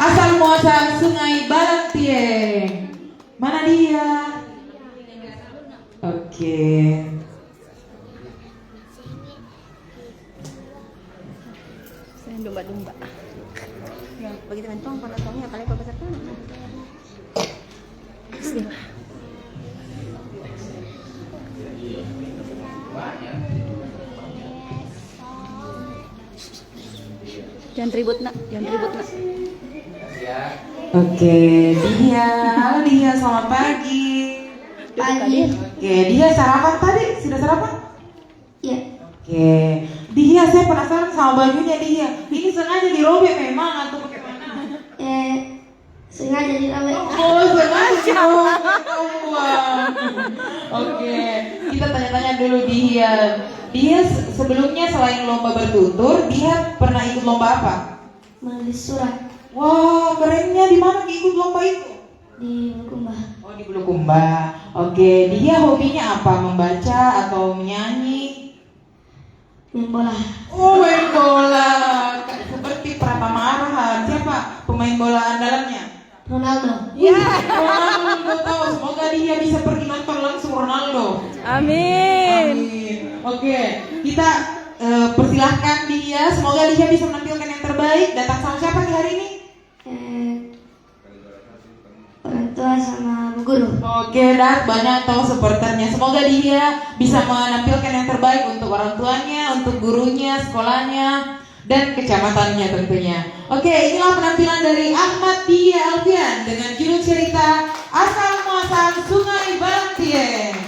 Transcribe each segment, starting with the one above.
Asal muasal Sungai Balangtieng. Mana dia? Oke. Saya domba-domba. Ya, begitu mentong pada tongnya kali apa besar kan? Bismillah. Jangan ribut nak, jangan ribut nak. Oke, Dia. Halo Dia, selamat pagi. Pagi. Oke, Dia sarapan tadi? Sudah sarapan? Iya. Oke, Dia, saya penasaran sama bajunya Dia. Ini sengaja dirobek memang atau bagaimana? Sengaja dirobek. Oh, sengaja. Oke, kita tanya-tanya dulu Dia. Dia sebelumnya selain lomba bertutur, dia pernah ikut lomba apa? Menulis surat Wah, kerennya di mana ikut lomba itu? di Bulukumba. Oh, di Bulukumba. Oke, dia hobinya apa? Membaca atau menyanyi? Main bola. Oh, main bola. Seperti Pratama Arhan. Siapa pemain bola andalannya? Ronaldo. Ya, Ronaldo tahu. Semoga dia bisa pergi nonton langsung Ronaldo. Amin. Amin. Oke, kita persilahkan dia. Semoga dia bisa menampilkan yang terbaik. Datang sama siapa di hari ini? Orang tua sama bu guru. Oke, dan banyak tahu supporternya. Semoga dia bisa menampilkan yang terbaik untuk orang tuanya, untuk gurunya, sekolahnya, dan kecamatannya tentunya. Oke, inilah penampilan dari Ahmad Dia Alfian dengan judul cerita Asal Muasal Sungai Balangtieng.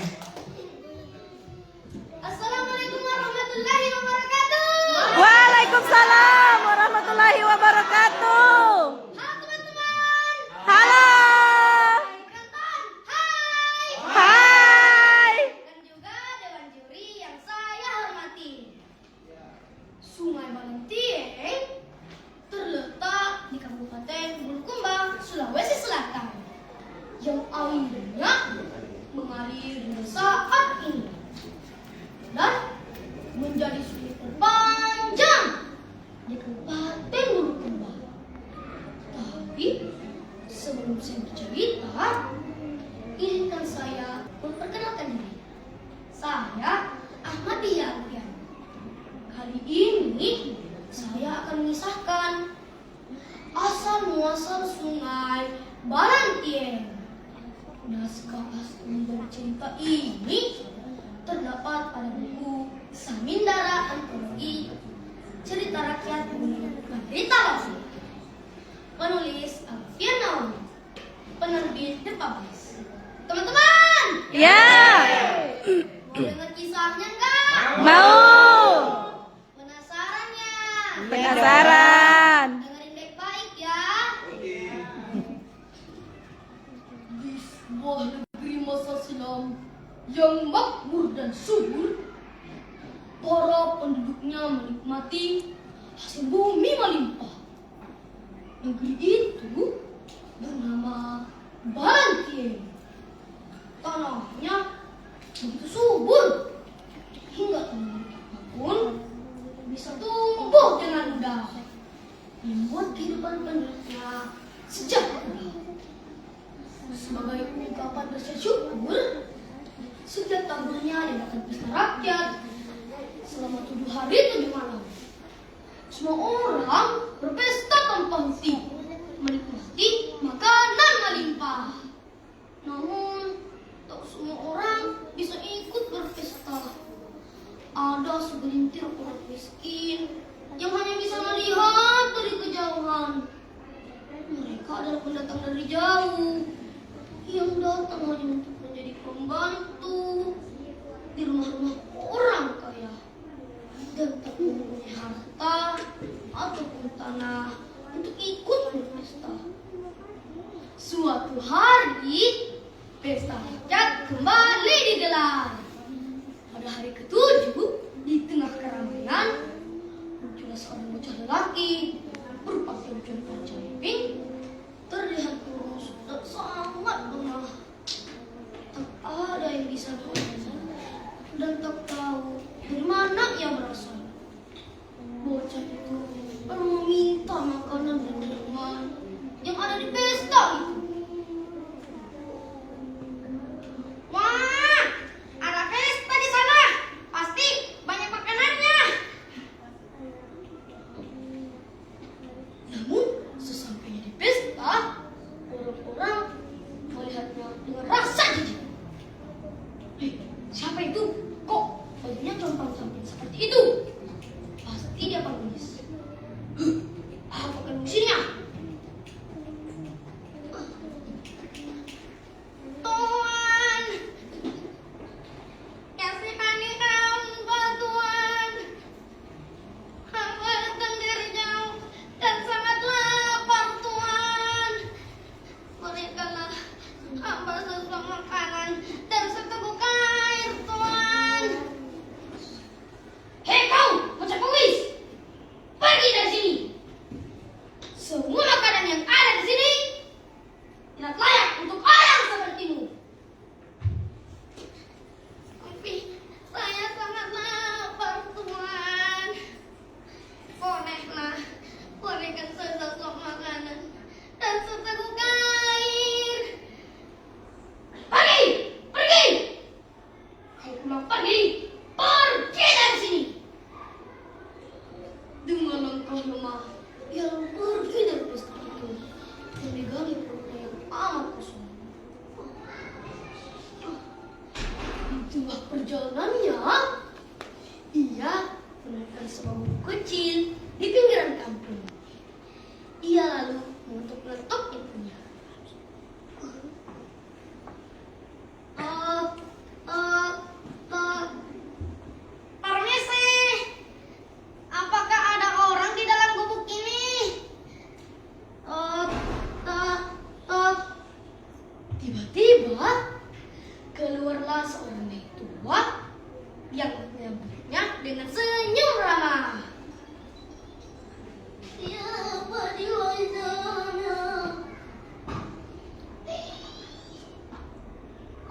Assalamualaikum warahmatullahi wabarakatuh. Waalaikumsalam warahmatullahi wabarakatuh. Halo teman-teman. Halo. Penonton, hai. Hai. Dan juga dewan juri yang saya hormati. Sungai Balangtieng terletak di Kabupaten Bulukumba, Sulawesi Selatan, yang airnya mengalir hingga saat ini dan menjadi sungai terpanjang di Kabupaten Bulukumba. Tapi sebelum saya bercerita, izinkan saya memperkenalkan diri. Saya Ahmad Dia Alfian. Kali ini saya akan mengisahkan asal muasal Sungai Balangtieng. Naskah asli dari cerita ini terdapat pada buku Samindara Antologi Cerita Rakyat Menderita Lofi. Penulis Alfian Nawawi. Penerbit The Publish. Teman-teman, Ya. mau dengar kisahnya enggak? Mau. Penasarannya? Penasaran. Dengerin baik-baik ya. Di sebuah negeri masa silam yang makmur dan subur, para penduduknya menikmati hasil bumi melimpah. Negeri itu bernama Balangtieng. Tanahnya begitu subur hingga tanaman apapun bisa tumbuh dengan mudah, membuat kehidupan penduduknya sejahtera. Sebagai ungkapan rasa syukur, setiap tahunnya diadakan pesta rakyat selama 7 hari 7 malam. Semua orang berpesta tanpa henti, menikmati makanan melimpah. Namun, tak semua orang bisa ikut berpesta. Ada segelintir orang miskin yang hanya bisa melihat dari kejauhan. Mereka adalah pendatang dari jauh yang datang hanya untuk menjadi pembantu di rumah-rumah orang kaya dan tak mempunyai harta ataupun tanah untuk ikut berpesta. Suatu hari, pesta rakyat kembali digelar. Pada hari ke-7, di tengah keramaian, muncullah seorang bocah lelaki berpakaian jubah camping, terlihat kurus dan sangat lemah. Tak ada yang bisa mengenal dan tak tahu dari mana ia berasal. dia pengemis. Apa kan musimnya? Tuan, kasih panikan bantuan. Hamba datang dari jauh dan sangat lapar, Tuan. Berikanlah hamba sesuap makanan dan seteguk air, Tuan. Hei kau, bocah pengemis, pergi dari sini. Semua makanan yang ada di sini tidak layak untuk orang sepertimu. Tapi saya sangat lapar, Tuan. Koneklah, berikan saya sesuap makanan dan seteguk air. Pergi, pergi. Kau pulang pergi dari sini. Dengan langkah lemah, ia lalu pergi dari pesta itu, memegangi perutnya yang amat kosong. Di tengah perjalanannya, ia menemukan sebuah bukit kecil di pinggiran kampung. Ia lalu mengetuk ibunya. Permisi, apakah ada orang di dalam gubuk ini? Tiba-tiba keluarlah seorang nenek tua yang menyambutnya dengan senyum ramah. Siapa di sana?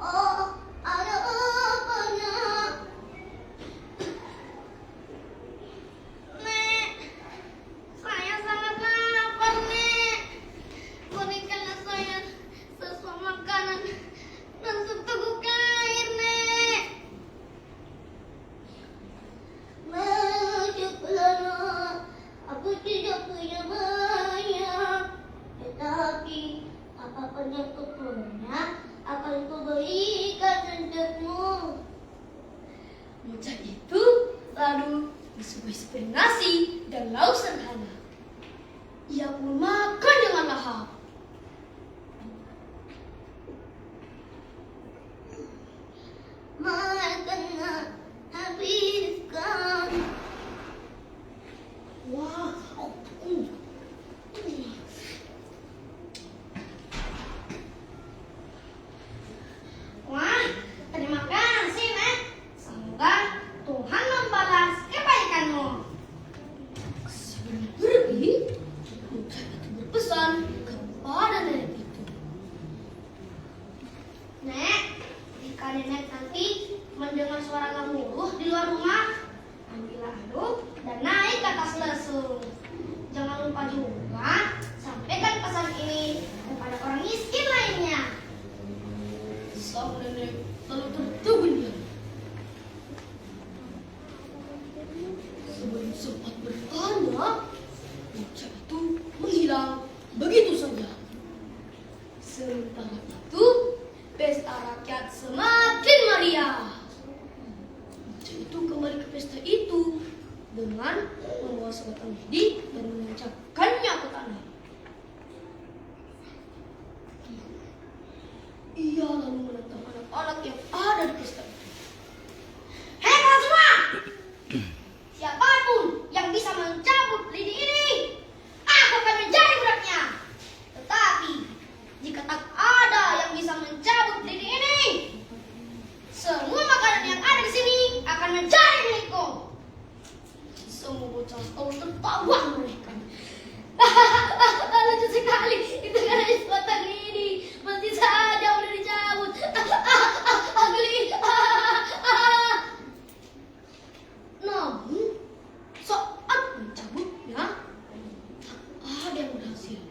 Oh, ada apa, Nak? Nek, saya sangat lapar, Nek. Berikanlah saya sesuap makanan dan seteguk air, Nek. Maafkanlah, Nak. Aku tidak punya banyak. Tetapi apapun yang kupunya akan kuberikan untukmu. Bocah itu lalu disuguhi sepiring nasi dan lauk sederhana. Ia pun makan dengan lahap. Makanlah, habiskan. Wah, Wah, terima kasih, Nek. Semoga Tuhan membalas kebaikanmu. Sebelum pergi, bocah itu berpesan kepada nenek itu. Nek, jika nenek nanti mendengar suara gemuruh di luar rumah, ambillah handuk dan naik ke atas lesung. Jangan lupa juga sampaikan pesan ini kepada orang miskin lainnya. Sang nenek lalu tertegun diam. Sebelum sempat bertanya, bocah itu menghilang begitu saja. Sementara itu, pesta rakyat semakin meriah. Bocah itu kembali ke pesta itu dengan membawa sebatang lidi dan menancapkannya ke tanah. Ia lalu menentang anak-anak yang ada di pesta itu. Hei kalian semua! Siapapun yang bisa mencabut lidi ini, aku akan menjadi buraknya. Tetapi jika tak ada yang bisa mencabut lidi ini, semua makanan yang ada di sini akan menjadi milikku. Semua bocah tahu tertawa mereka. Lucu sekali, itu karena sebatang lidi. Pasti saja udah dicabut. Agli. Namun saat mencabutnya, tak ada yang berhasil.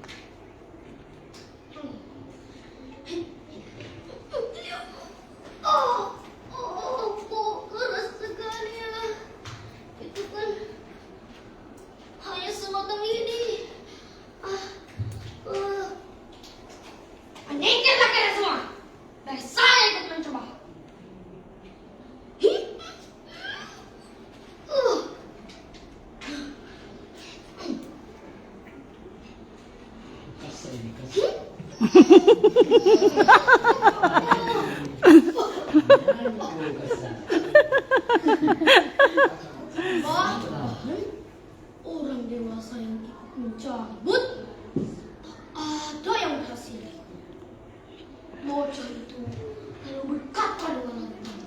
Kok keras sekali ya. Itu kan hanya sebatang lidi. Bahkan orang dewasa yang ikut mencabut tak ada yang berhasil. Bocah itu lalu berkata dengan lantang,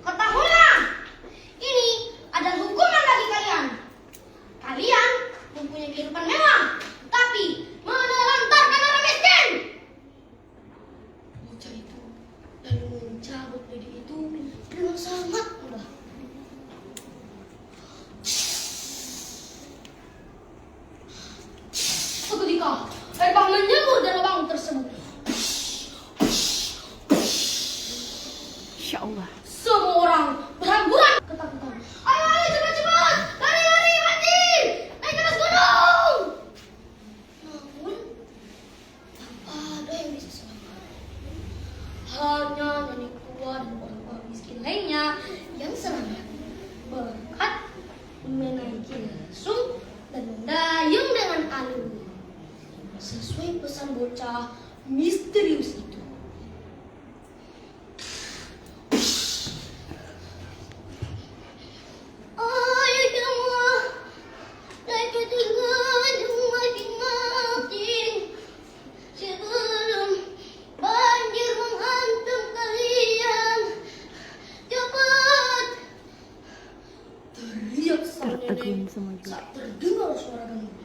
"Ketahuilah, ini adalah hukuman bagi kalian. Kalian mempunyai kehidupan mewah, tapi menelantarkan orang miskin." Bocah itu lalu mencabut lidi itu dengan sangat mudah. Seketika air bah menyembur dari lubang tersebut. Insya Allah. Semua orang berhamburan ketakutan. Ayo, ayo, cepat-cepat! Lari, lari, banjir! Naik ke atas gunung! Namun, tak ada yang bisa selamat. Hanya nenek tua dan orang-orang miskin lainnya yang selamat. Berkat menaiki lesung dan mendayung dengan alur. Sesuai pesan bocah misterius itu. Ayo semua, naik ke gunung masing-masing sebelum banjir menghantam kalian. Cepat! Teriak sang Tertegun nenek semua juga. saat terdengar suara gamelan.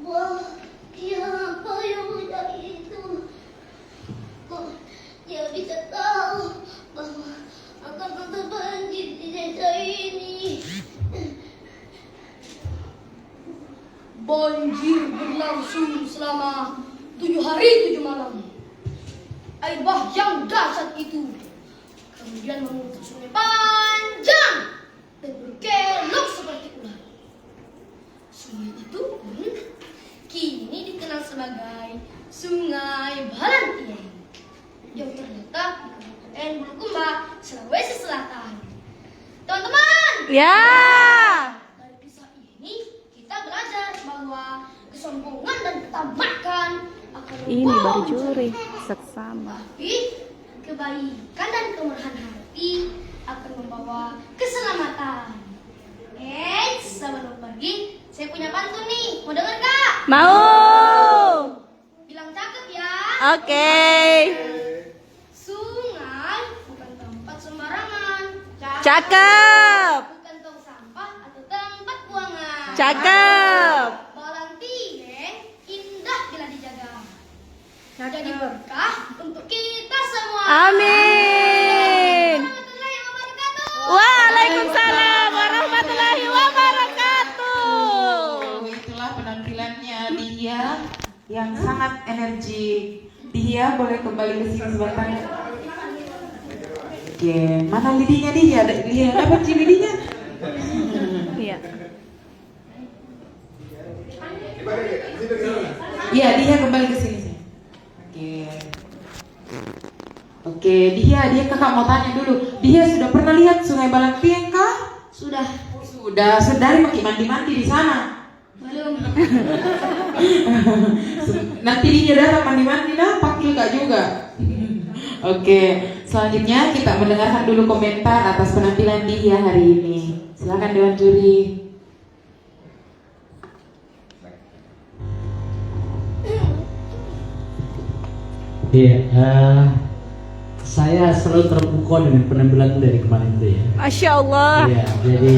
Wah, siapa yang budak itu? Kok dia bisa tahu bahwa akan ada banjir di desa ini? Banjir berlangsung selama 7 hari 7 malam. Air bah yang dahsyat itu kemudian menutup sungai panjang dan berkelok seperti ular. Sungai itu pun kini dikenal sebagai Sungai Balantien yang terletak di Kabupaten Bulukumba, Sulawesi Selatan. Teman-teman, Ya. dari kisah ini kita belajar bahwa kesombongan dan ketamakan akan Ini membawa baru juri. Seksama. tapi kebaikan dan kemurahan hati akan membawa keselamatan. Sebelum pergi, saya punya pantun nih. Mau denger gak? Mau. Bilang cakep ya. Oke. Sungai bukan tempat sembarangan. Cakep. Bukan tong sampah atau tempat buangan. Cakep. Balantien indah bila dijaga. Jadi berkah untuk kita semua. Amin. Warahmatullahi wabarakatuh. Waalaikumsalam warahmatullahi wabarakatuh. Itulah penampilannya dia yang sangat energik. Dia boleh kembali ke sini sebentar. Oke, mana lidinya dia? Dia dapat sih lidinya. Iya. Iya, dia kembali ke sini. Oke. Oke, dia kakak mau tanya dulu. Dia sudah pernah lihat Sungai Balantien kah? Sudah. Sudah, sedari pakai mandi-mandi di sana. Belum. Nanti dia datang mandi-mandi nah, panggil kak juga. Oke, selanjutnya kita mendengarkan dulu komentar atas penampilan dia hari ini. Silakan Dewan Juri. Iya, saya selalu terpukau dengan penampilan dari kemarin itu ya. Masya Allah. Iya, jadi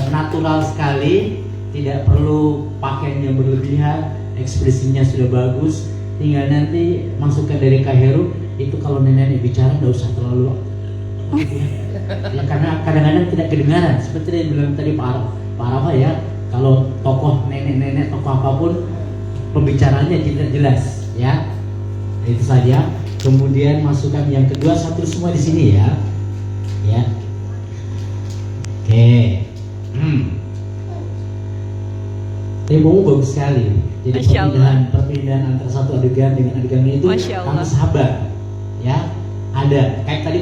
natural sekali, tidak perlu pakaian yang berlebihan, ekspresinya sudah bagus. Tinggal nanti masukkan dari Kak Heru, itu kalau nenek bicara nggak usah terlalu ya, karena kadang-kadang tidak kedengaran. Seperti yang bilang tadi Pak Rafa ya, kalau tokoh nenek-nenek, tokoh apapun, pembicaranya tidak jelas ya. Itu saja. Kemudian masukkan yang kedua, satu semua di sini ya. Ya. Oke. Tempomu bagus sekali. Jadi Masya Allah. perpindahan antara satu adegan dengan adegan lain itu Masya Allah. kamu sabar. Ya. Ada. Kayak tadi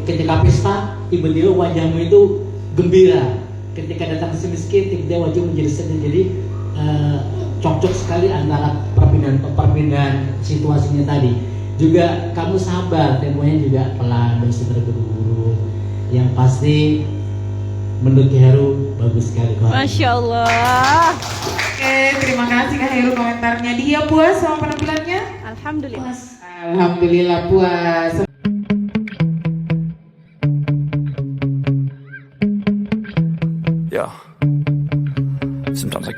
ketika pesta, tiba-tiba wajahmu itu gembira. Ketika datang ke si miskin, dia wajib menjadi sedih. Jadi cocok sekali antara perpindahan situasinya tadi. Juga kamu sabar, temponya juga pelan, dan terburu-buru. Yang pasti menurut Ki Heru bagus sekali. Masya Allah. Oke, terima kasih Kak Heru komentarnya. Dia puas sama penampilannya? Alhamdulillah. Alhamdulillah puas. Yeah. Sometimes I